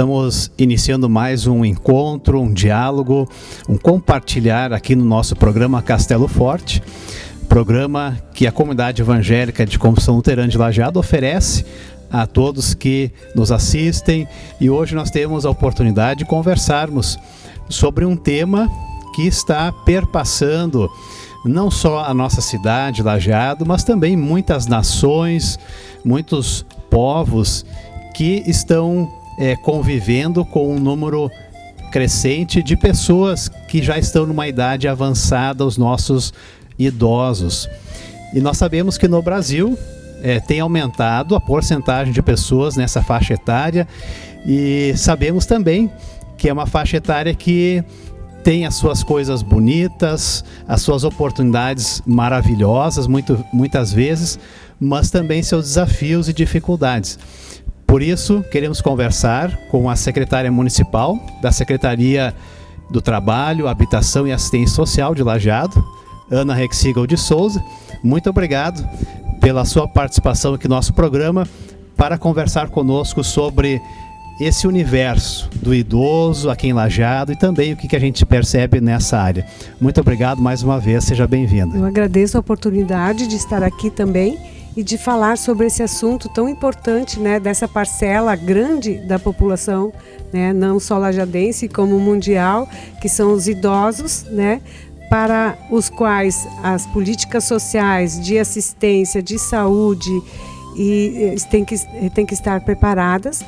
Estamos iniciando mais um encontro, um diálogo, um compartilhar aqui no nosso programa Castelo Forte, programa que a comunidade evangélica de Confissão Luterana de Lajeado oferece a todos que nos assistem, e hoje nós temos a oportunidade de conversarmos sobre um tema que está perpassando não só a nossa cidade, Lajeado, mas também muitas nações, muitos povos que estão convivendo com um número crescente de pessoas que já estão numa idade avançada, os nossos idosos. E nós sabemos que no Brasil tem aumentado a porcentagem de pessoas nessa faixa etária, e sabemos também que é uma faixa etária que tem as suas coisas bonitas, as suas oportunidades maravilhosas, muitas vezes, mas também seus desafios e dificuldades. Por isso, queremos conversar com a secretária municipal da Secretaria do Trabalho, Habitação e Assistência Social de Lajeado, Ana Rexigel de Souza. Muito obrigado pela sua participação aqui no nosso programa para conversar conosco sobre esse universo do idoso aqui em Lajeado e também o que a gente percebe nessa área. Muito obrigado mais uma vez, seja bem-vinda. Eu agradeço a oportunidade de estar aqui também e de falar sobre esse assunto tão importante, né, dessa parcela grande da população, né, não só lajadense como mundial, que são os idosos, né, para os quais as políticas sociais de assistência, de saúde têm que estar preparadas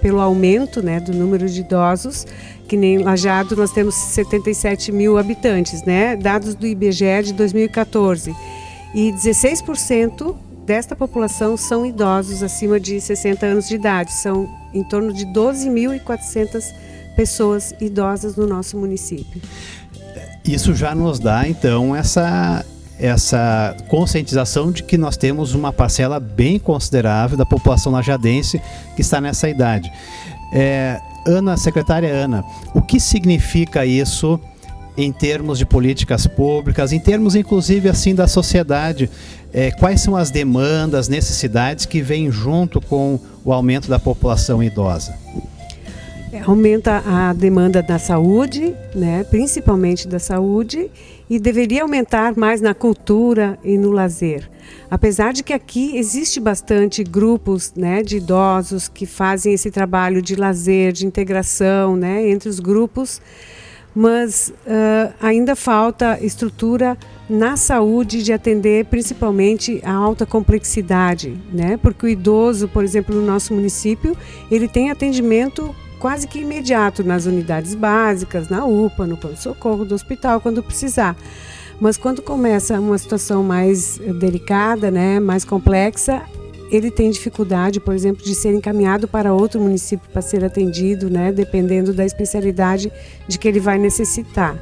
pelo aumento, né, do número de idosos, que nem em Lajeado nós temos 77 mil habitantes, né, dados do IBGE de 2014, e 16% desta população são idosos acima de 60 anos de idade, são em torno de 12.400 pessoas idosas no nosso município. Isso já nos dá, então, essa conscientização de que nós temos uma parcela bem considerável da população lajadense que está nessa idade. Secretária Ana, o que significa isso em termos de políticas públicas, em termos, inclusive, assim, da sociedade? Quais são as demandas, necessidades que vêm junto com o aumento da população idosa? Aumenta a demanda da saúde, né, principalmente da saúde, e deveria aumentar mais na cultura e no lazer. Apesar de que aqui existe bastante grupos, né, de idosos que fazem esse trabalho de lazer, de integração, né, entre os grupos, mas ainda falta estrutura na saúde de atender principalmente a alta complexidade, né, porque o idoso, por exemplo, no nosso município, ele tem atendimento quase que imediato nas unidades básicas, na UPA, no pronto-socorro do hospital, quando precisar. Mas quando começa uma situação mais delicada, né, mais complexa, ele tem dificuldade, por exemplo, de ser encaminhado para outro município para ser atendido, né, dependendo da especialidade de que ele vai necessitar.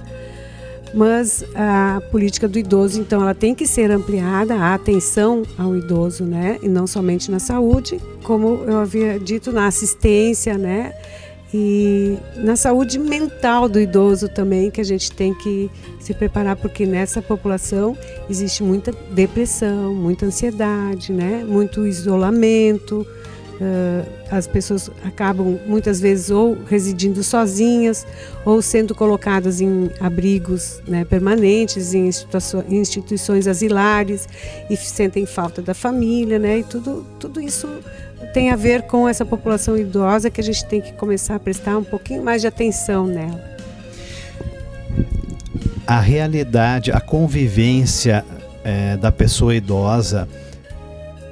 Mas a política do idoso, então, ela tem que ser ampliada, a atenção ao idoso, né, e não somente na saúde, como eu havia dito, na assistência, né, e na saúde mental do idoso também, que a gente tem que se preparar, porque nessa população existe muita depressão, muita ansiedade, né? Muito isolamento. As pessoas acabam muitas vezes ou residindo sozinhas ou sendo colocadas em abrigos, né, permanentes, em instituições asilares, e sentem falta da família, né? E tudo isso tem a ver com essa população idosa, que a gente tem que começar a prestar um pouquinho mais de atenção nela. A realidade, a convivência da pessoa idosa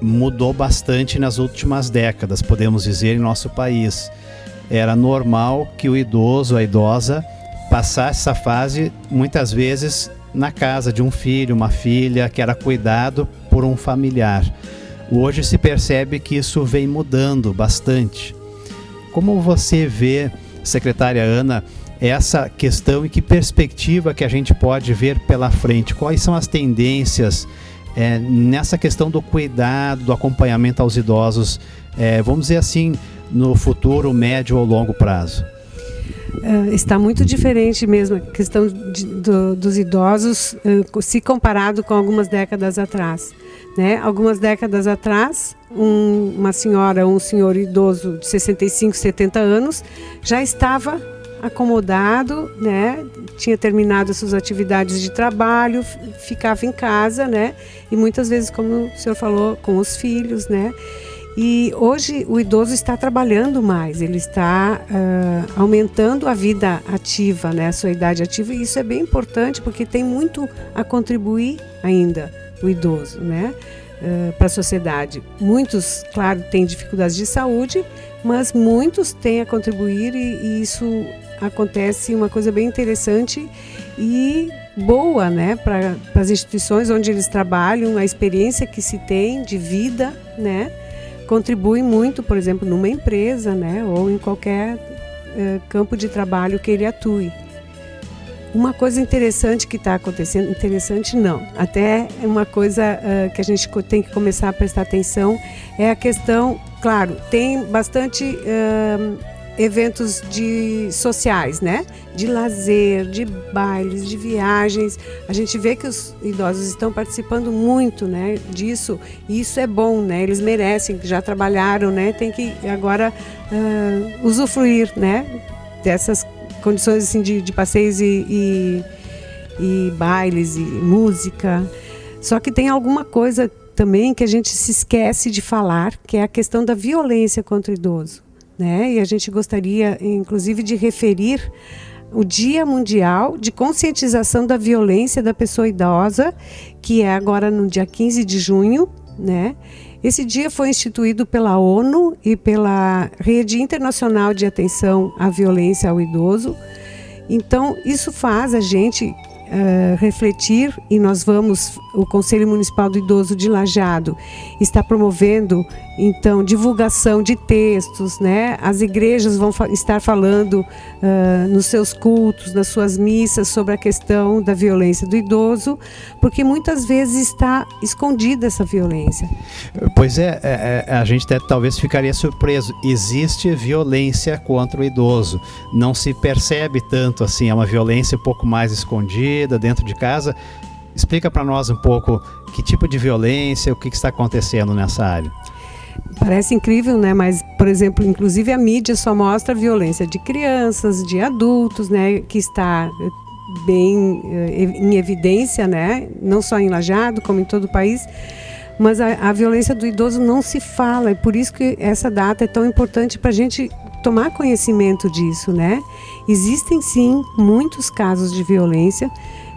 mudou bastante nas últimas décadas, podemos dizer, em nosso país. Era normal que o idoso, a idosa, passasse essa fase muitas vezes na casa de um filho, uma filha, que era cuidado por um familiar. Hoje se percebe que isso vem mudando bastante. Como você vê, secretária Ana, essa questão e que perspectiva que a gente pode ver pela frente? Quais são as tendências nessa questão do cuidado, do acompanhamento aos idosos, vamos dizer assim, no futuro, médio ou longo prazo? Está muito diferente mesmo a questão dos idosos se comparado com algumas décadas atrás. né? Algumas décadas atrás, uma senhora, um senhor idoso de 65, 70 anos já estava acomodado, né? Tinha terminado as suas atividades de trabalho, ficava em casa, né? E muitas vezes, como o senhor falou, com os filhos, né? E hoje o idoso está trabalhando mais, ele está aumentando a vida ativa, né? A sua idade ativa, e isso é bem importante porque tem muito a contribuir ainda o idoso, né? Para a sociedade. Muitos, claro, têm dificuldades de saúde, mas muitos têm a contribuir e isso acontece uma coisa bem interessante e boa, né, para as instituições onde eles trabalham, a experiência que se tem de vida, né, contribui muito, por exemplo, numa empresa, né, ou em qualquer campo de trabalho que ele atue. Uma coisa interessante que está acontecendo, interessante não, até uma coisa que a gente tem que começar a prestar atenção é a questão, claro, tem bastante eventos sociais, né? De lazer, de bailes, de viagens. A gente vê que os idosos estão participando muito, né, disso, e isso é bom, né? Eles merecem, já trabalharam, né? Tem que agora usufruir, né, dessas condições assim, de passeios e bailes e música. Só que tem alguma coisa também que a gente se esquece de falar, que é a questão da violência contra o idoso, né? E a gente gostaria, inclusive, de referir o Dia Mundial de Conscientização da Violência da Pessoa Idosa, que é agora no dia 15 de junho, né? Esse dia foi instituído pela ONU e pela Rede Internacional de Atenção à Violência ao Idoso. Então, isso faz a gente refletir, e o Conselho Municipal do Idoso de Lajeado está promovendo, então, divulgação de textos, né? As igrejas vão estar falando nos seus cultos, nas suas missas, sobre a questão da violência do idoso, porque muitas vezes está escondida essa violência. Pois a gente até talvez ficaria surpreso. Existe violência contra o idoso. Não se percebe tanto assim, é uma violência um pouco mais escondida dentro de casa. Explica para nós um pouco que tipo de violência, o que está acontecendo nessa área. Parece incrível, né? Mas, por exemplo, inclusive a mídia só mostra a violência de crianças, de adultos, né? Que está bem em evidência, né? Não só em Lajeado, como em todo o país. Mas a violência do idoso não se fala. É por isso que essa data é tão importante para a gente tomar conhecimento disso, né? Existem, sim, muitos casos de violência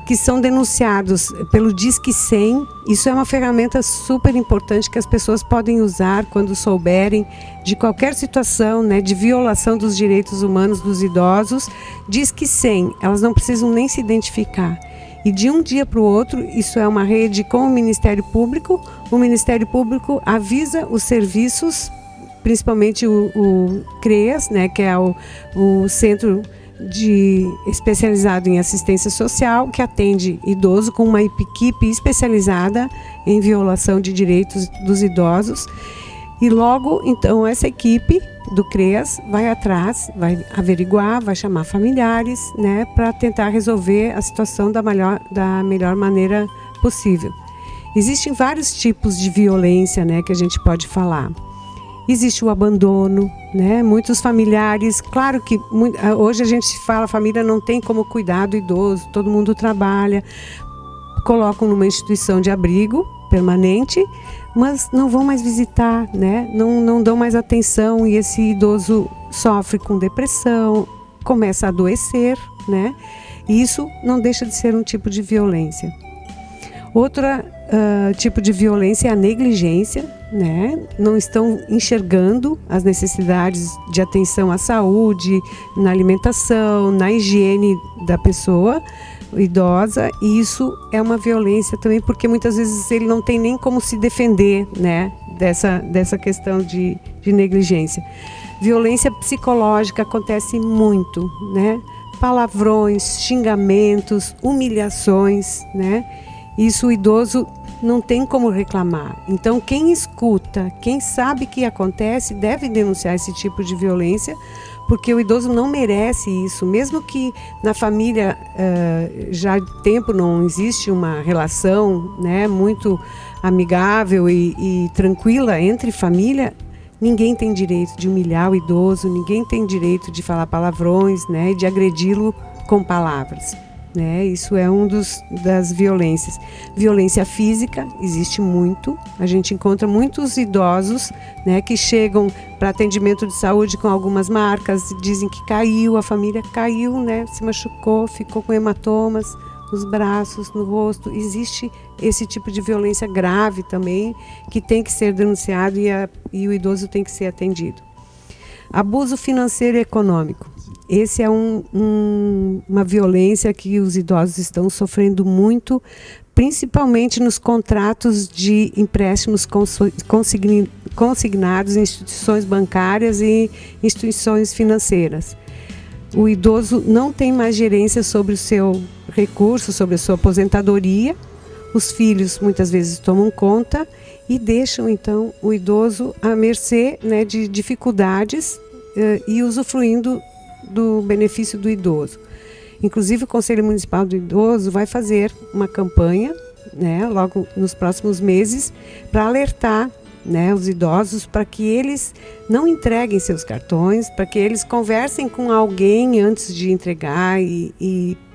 que são denunciados pelo Disque 100. Isso é uma ferramenta super importante que as pessoas podem usar quando souberem de qualquer situação, né, de violação dos direitos humanos dos idosos. Disque 100, elas não precisam nem se identificar. E de um dia para o outro, isso é uma rede com o Ministério Público. O Ministério Público avisa os serviços, principalmente o CREAS, né, que é o Centro especializado em assistência social, que atende idoso com uma equipe especializada em violação de direitos dos idosos. E logo, então, essa equipe do CREAS vai atrás, vai averiguar, vai chamar familiares, né, para tentar resolver a situação da melhor maneira possível. Existem vários tipos de violência, né, que a gente pode falar. Existe o abandono, né? Muitos familiares, claro que hoje a gente fala, a família não tem como cuidar do idoso, todo mundo trabalha, colocam numa instituição de abrigo permanente, mas não vão mais visitar, né? Não dão mais atenção, e esse idoso sofre com depressão, começa a adoecer, né? E isso não deixa de ser um tipo de violência. Outro tipo de violência é a negligência, né? Não estão enxergando as necessidades de atenção à saúde, na alimentação, na higiene da pessoa idosa, e isso é uma violência também, porque muitas vezes ele não tem nem como se defender, né, dessa questão de negligência. Violência psicológica acontece muito, né? Palavrões, xingamentos, humilhações, né? Isso o idoso não tem como reclamar. Então, quem escuta, quem sabe que acontece, deve denunciar esse tipo de violência, porque o idoso não merece isso. Mesmo que na família já há tempo não existe uma relação, né, muito amigável e tranquila entre família, ninguém tem direito de humilhar o idoso, ninguém tem direito de falar palavrões, né, e de agredi-lo com palavras. Né? Isso é das violências. Violência física existe muito. A gente encontra muitos idosos, né, que chegam para atendimento de saúde com algumas marcas, dizem que caiu, a família caiu, né, se machucou, ficou com hematomas nos braços, no rosto. Existe esse tipo de violência grave também, que tem que ser denunciado e o idoso tem que ser atendido. Abuso financeiro e econômico. Esse é uma violência que os idosos estão sofrendo muito, principalmente nos contratos de empréstimos consignados em instituições bancárias e instituições financeiras. O idoso não tem mais gerência sobre o seu recurso, sobre a sua aposentadoria. Os filhos muitas vezes tomam conta e deixam então o idoso à mercê, né, de dificuldades e usufruindo do benefício do idoso. Inclusive o Conselho Municipal do Idoso vai fazer uma campanha, né, logo nos próximos meses, para alertar, né, os idosos para que eles não entreguem seus cartões, para que eles conversem com alguém antes de entregar,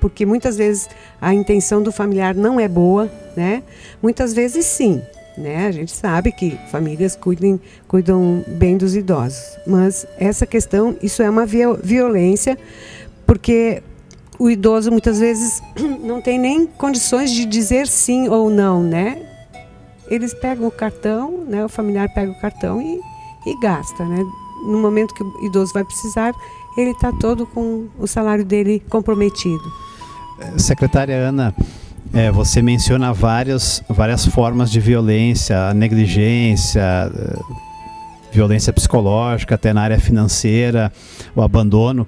porque muitas vezes a intenção do familiar não é boa, né? Muitas vezes sim. Né? A gente sabe que famílias cuidam bem dos idosos, mas essa questão, isso é uma violência, porque o idoso muitas vezes não tem nem condições de dizer sim ou não, né? Eles pegam o cartão, né? O familiar pega o cartão e gasta, né? No momento que o idoso vai precisar, ele está todo com o salário dele comprometido. Secretária Ana, você menciona várias formas de violência, a negligência, violência psicológica, até na área financeira, o abandono.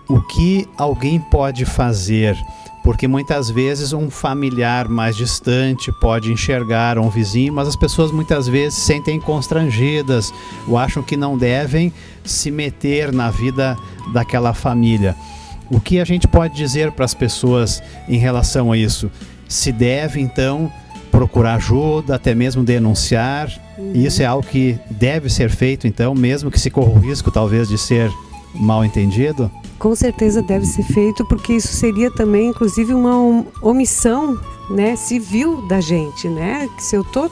O que alguém pode fazer? Porque muitas vezes um familiar mais distante pode enxergar um vizinho, mas as pessoas muitas vezes se sentem constrangidas ou acham que não devem se meter na vida daquela família. O que a gente pode dizer para as pessoas em relação a isso? Se deve, então, procurar ajuda, até mesmo denunciar? Isso é algo que deve ser feito, então, mesmo que se corra o risco, talvez, de ser mal entendido? Com certeza deve ser feito, porque isso seria também, inclusive, uma omissão, né, civil da gente, né? Se eu estou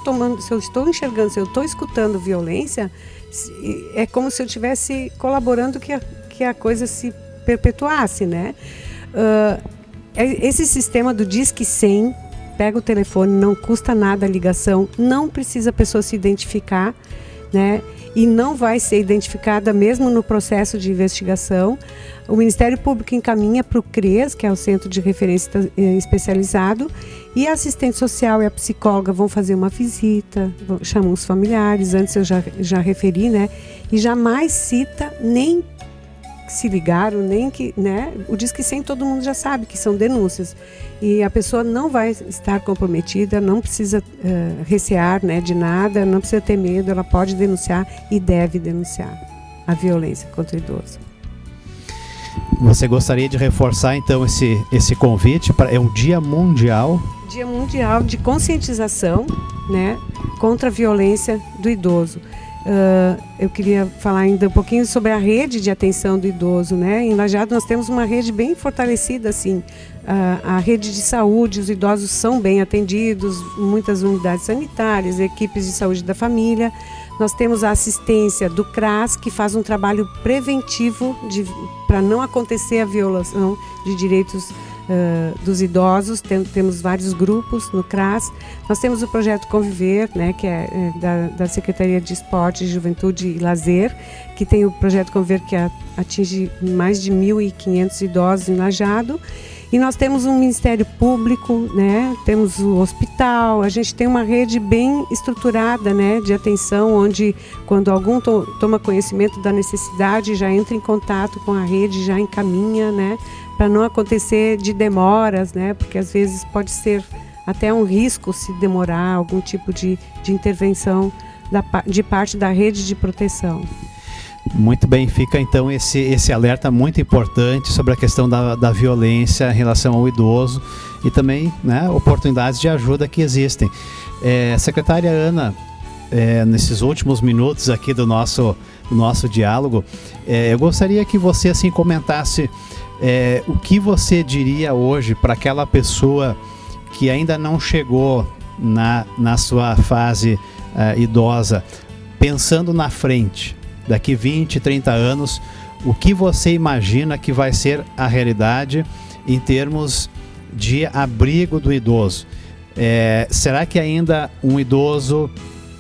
enxergando, se eu estou escutando violência, é como se eu estivesse colaborando que a coisa se perpetuasse, né? Esse sistema do Disque 100, pega o telefone, não custa nada a ligação, não precisa a pessoa se identificar, né? E não vai ser identificada mesmo no processo de investigação. O Ministério Público encaminha para o CRES, que é o Centro de Referência Especializado, e a assistente social e a psicóloga vão fazer uma visita, chamam os familiares, antes eu já referi, né? E jamais cita nem se ligaram, nem que, né? O Disque 100 todo mundo já sabe que são denúncias. E a pessoa não vai estar comprometida, não precisa recear, né, de nada, não precisa ter medo, ela pode denunciar e deve denunciar a violência contra o idoso. Você gostaria de reforçar, então, esse convite? É um Dia Mundial? Dia Mundial de conscientização, né, contra a violência do idoso. Eu queria falar ainda um pouquinho sobre a rede de atenção do idoso, né? Em Lajeado nós temos uma rede bem fortalecida, assim, a rede de saúde, os idosos são bem atendidos, muitas unidades sanitárias, equipes de saúde da família. Nós temos a assistência do CRAS, que faz um trabalho preventivo para não acontecer a violação de direitos dos idosos. Temos vários grupos no CRAS. Nós temos o projeto Conviver, né, que é da Secretaria de Esporte, Juventude e Lazer, que tem o projeto Conviver, que atinge mais de 1.500 idosos em Lajeado. E nós temos um Ministério Público, né? Temos o hospital, a gente tem uma rede bem estruturada, né, de atenção, onde quando algum toma conhecimento da necessidade, já entra em contato com a rede, já encaminha, né, para não acontecer de demoras, né, porque às vezes pode ser até um risco se demorar algum tipo de intervenção de parte da rede de proteção. Muito bem, fica então esse alerta muito importante sobre a questão da violência em relação ao idoso e também, né, oportunidades de ajuda que existem. Secretária Ana, nesses últimos minutos aqui do nosso diálogo, eu gostaria que você assim comentasse o que você diria hoje para aquela pessoa que ainda não chegou na sua fase idosa, pensando na frente, daqui 20, 30 anos, o que você imagina que vai ser a realidade em termos de abrigo do idoso? Será que ainda um idoso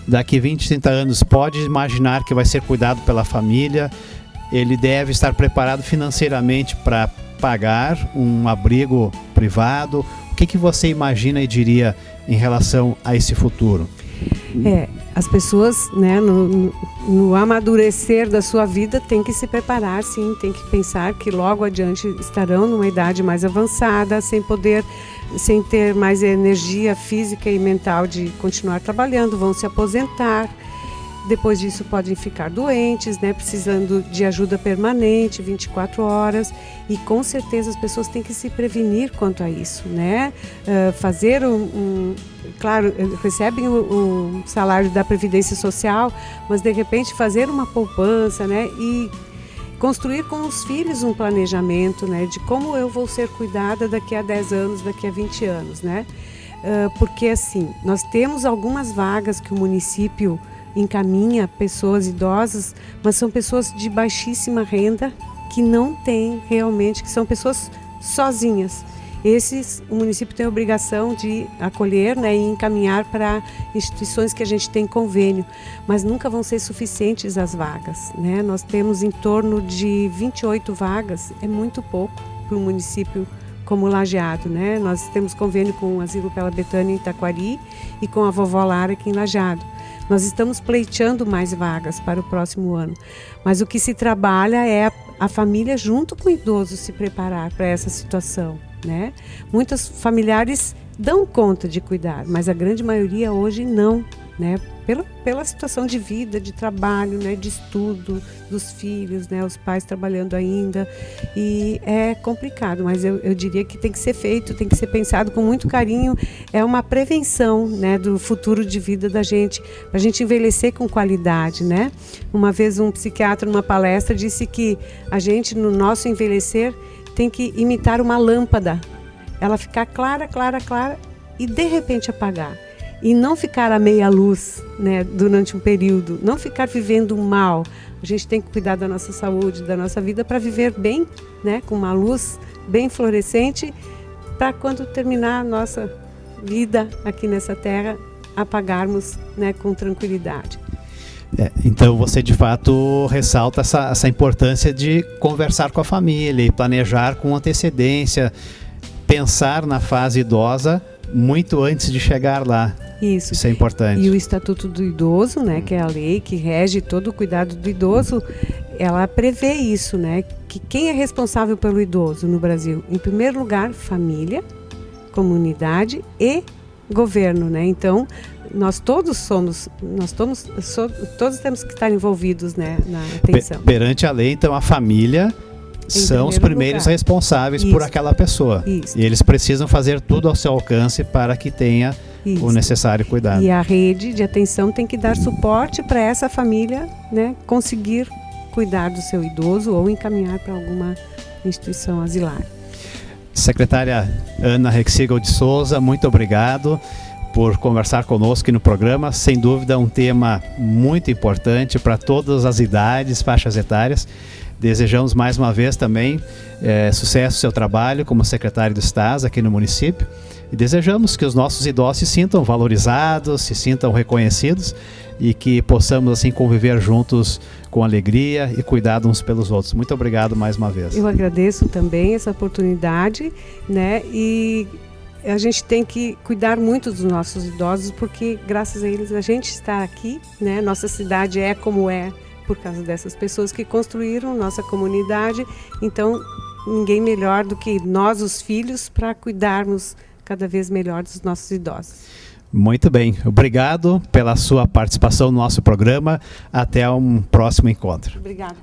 daqui 20, 30 anos pode imaginar que vai ser cuidado pela família? Ele deve estar preparado financeiramente para pagar um abrigo privado? O que você imagina e diria em relação a esse futuro? As pessoas, né, no amadurecer da sua vida, tem que se preparar, sim, tem que pensar que logo adiante estarão numa idade mais avançada, sem ter mais energia física e mental de continuar trabalhando, vão se aposentar. Depois disso podem ficar doentes, né, precisando de ajuda permanente, 24 horas. E com certeza as pessoas têm que se prevenir quanto a isso, né? Fazer claro, recebem o salário da Previdência Social, mas de repente fazer uma poupança, né? E construir com os filhos um planejamento, né? De como eu vou ser cuidada daqui a 10 anos, daqui a 20 anos, né? Porque assim, nós temos algumas vagas que o município encaminha pessoas idosas, mas são pessoas de baixíssima renda que não têm realmente, que são pessoas sozinhas. Esses o município tem a obrigação de acolher, né, e encaminhar para instituições que a gente tem convênio, mas nunca vão ser suficientes as vagas, né? Nós temos em torno de 28 vagas, é muito pouco para um município como Lajeado, né? Nós temos convênio com o Asilo Bela Betânia em Taquari e com a Vovó Lara aqui em Lajeado. Nós estamos pleiteando mais vagas para o próximo ano, mas o que se trabalha é a família junto com o idoso se preparar para essa situação, né? Muitos familiares dão conta de cuidar, mas a grande maioria hoje não, né? Pela situação de vida, de trabalho, né? De estudo dos filhos, né? Os pais trabalhando ainda, e é complicado, mas eu diria que tem que ser feito, tem que ser pensado com muito carinho. É uma prevenção, né? Do futuro de vida da gente, para a gente envelhecer com qualidade, né? Uma vez um psiquiatra numa palestra disse que a gente no nosso envelhecer tem que imitar uma lâmpada, ela ficar clara, clara, clara e de repente apagar. E não ficar à meia luz, né, durante um período, não ficar vivendo mal. A gente tem que cuidar da nossa saúde, da nossa vida para viver bem, né, com uma luz bem fluorescente, para quando terminar a nossa vida aqui nessa terra, apagarmos, né, com tranquilidade. Então você de fato ressalta essa importância de conversar com a família e planejar com antecedência, pensar na fase idosa muito antes de chegar lá. Isso é importante. E o Estatuto do Idoso, né, que é a lei que rege todo o cuidado do idoso, ela prevê isso, né, que quem é responsável pelo idoso no Brasil? Em primeiro lugar, família, comunidade e governo, né? Então, todos temos que estar envolvidos, né, na atenção. Perante a lei, então, a família são os primeiros responsáveis por aquela pessoa. Isso. E eles precisam fazer tudo ao seu alcance para que tenha o necessário cuidado. E a rede de atenção tem que dar suporte para essa família, né, conseguir cuidar do seu idoso ou encaminhar para alguma instituição asilar. Secretária Ana Rexigel de Souza, muito obrigado por conversar conosco aqui no programa. Sem dúvida, um tema muito importante para todas as idades, faixas etárias. Desejamos mais uma vez também sucesso no seu trabalho como secretário do Estado aqui no município e desejamos que os nossos idosos se sintam valorizados, se sintam reconhecidos e que possamos assim conviver juntos com alegria e cuidado uns pelos outros. Muito obrigado mais uma vez. Eu agradeço também essa oportunidade, né? E a gente tem que cuidar muito dos nossos idosos porque graças a eles a gente está aqui, né? Nossa cidade é como é por causa dessas pessoas que construíram nossa comunidade. Então, ninguém melhor do que nós, os filhos, para cuidarmos cada vez melhor dos nossos idosos. Muito bem, obrigado pela sua participação no nosso programa. Até um próximo encontro. Obrigada.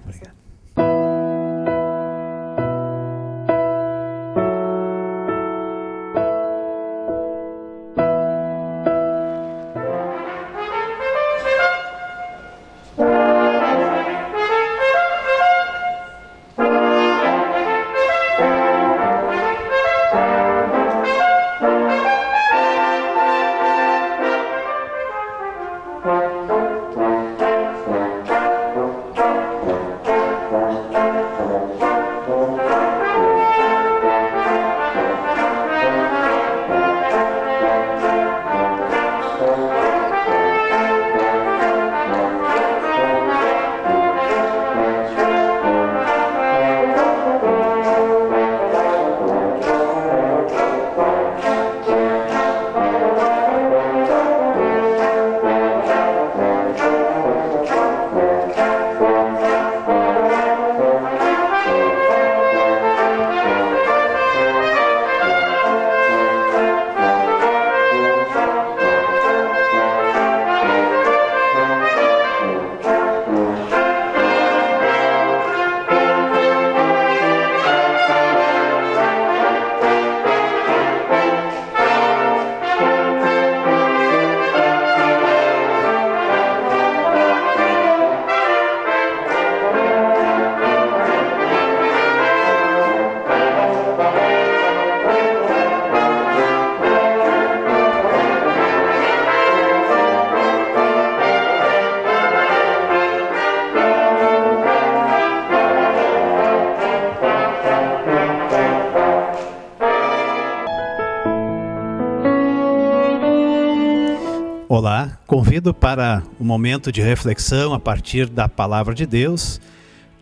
Olá, convido para um momento de reflexão a partir da Palavra de Deus,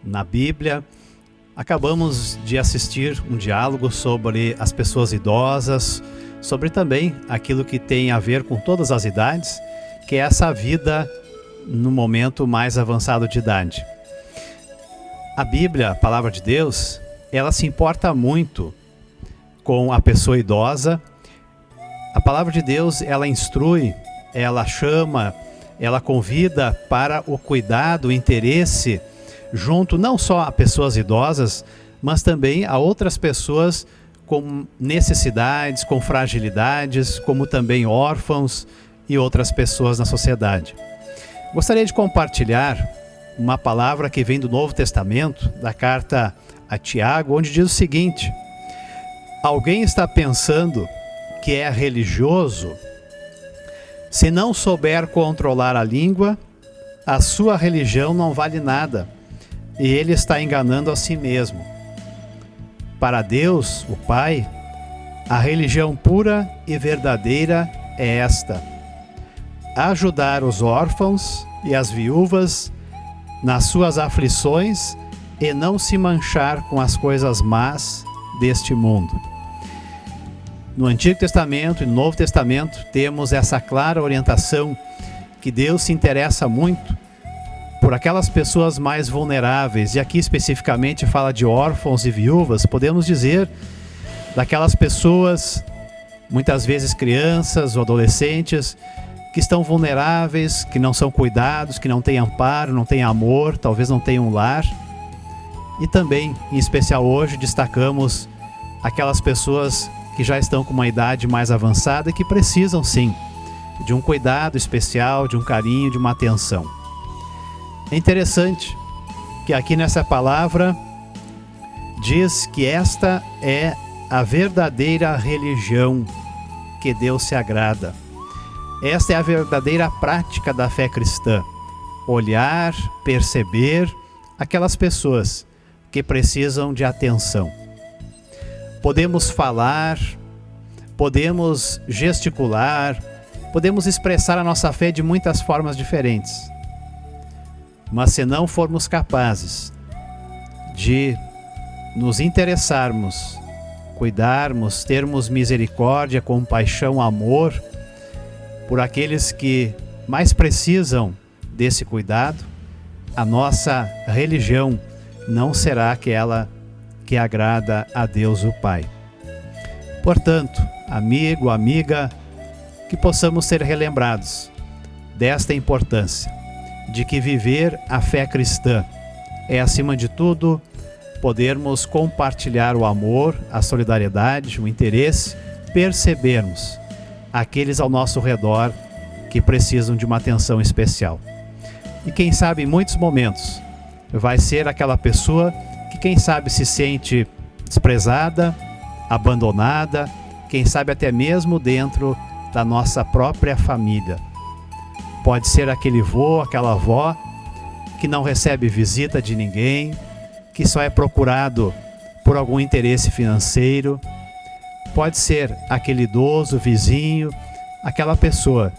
na Bíblia. Acabamos de assistir um diálogo sobre as pessoas idosas, sobre também aquilo que tem a ver com todas as idades, que é essa vida no momento mais avançado de idade. A Bíblia, a Palavra de Deus, ela se importa muito com a pessoa idosa. A Palavra de Deus, ela instrui, ela chama, ela convida para o cuidado, o interesse, junto não só a pessoas idosas, mas também a outras pessoas com necessidades, com fragilidades, como também órfãos e outras pessoas na sociedade. Gostaria de compartilhar uma palavra que vem do Novo Testamento, da carta a Tiago, onde diz o seguinte: alguém está pensando que é religioso? Se não souber controlar a língua, a sua religião não vale nada, e ele está enganando a si mesmo. Para Deus, o Pai, a religião pura e verdadeira é esta: ajudar os órfãos e as viúvas nas suas aflições e não se manchar com as coisas más deste mundo. No Antigo Testamento e no Novo Testamento temos essa clara orientação que Deus se interessa muito por aquelas pessoas mais vulneráveis, e aqui especificamente fala de órfãos e viúvas. Podemos dizer daquelas pessoas, muitas vezes crianças ou adolescentes, que estão vulneráveis, que não são cuidados, que não têm amparo, não têm amor, talvez não tenham um lar. E também, em especial hoje, destacamos aquelas pessoas que já estão com uma idade mais avançada e que precisam sim de um cuidado especial, de um carinho, de uma atenção. É interessante que aqui nessa palavra diz que esta é a verdadeira religião que Deus se agrada. Esta é a verdadeira prática da fé cristã: olhar, perceber aquelas pessoas que precisam de atenção. Podemos falar, podemos gesticular, podemos expressar a nossa fé de muitas formas diferentes. Mas se não formos capazes de nos interessarmos, cuidarmos, termos misericórdia, compaixão, amor por aqueles que mais precisam desse cuidado, a nossa religião não será aquela que agrada a Deus o Pai. Portanto, amigo, amiga, que possamos ser relembrados desta importância, de que viver a fé cristã é, acima de tudo, podermos compartilhar o amor, a solidariedade, o interesse, percebermos aqueles ao nosso redor que precisam de uma atenção especial. E quem sabe, em muitos momentos, vai ser aquela pessoa que, quem sabe, se sente desprezada, abandonada, quem sabe até mesmo dentro da nossa própria família. Pode ser aquele vô, aquela avó que não recebe visita de ninguém, que só é procurado por algum interesse financeiro. Pode ser aquele idoso, vizinho, aquela pessoa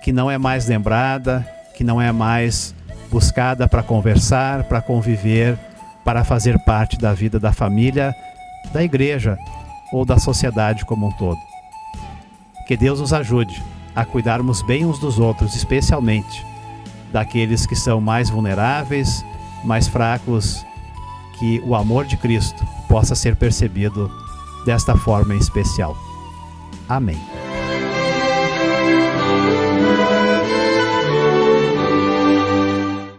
que não é mais lembrada, que não é mais buscada para conversar, para conviver, para fazer parte da vida da família, da igreja ou da sociedade como um todo. Que Deus nos ajude a cuidarmos bem uns dos outros, especialmente daqueles que são mais vulneráveis, mais fracos, que o amor de Cristo possa ser percebido desta forma em especial. Amém.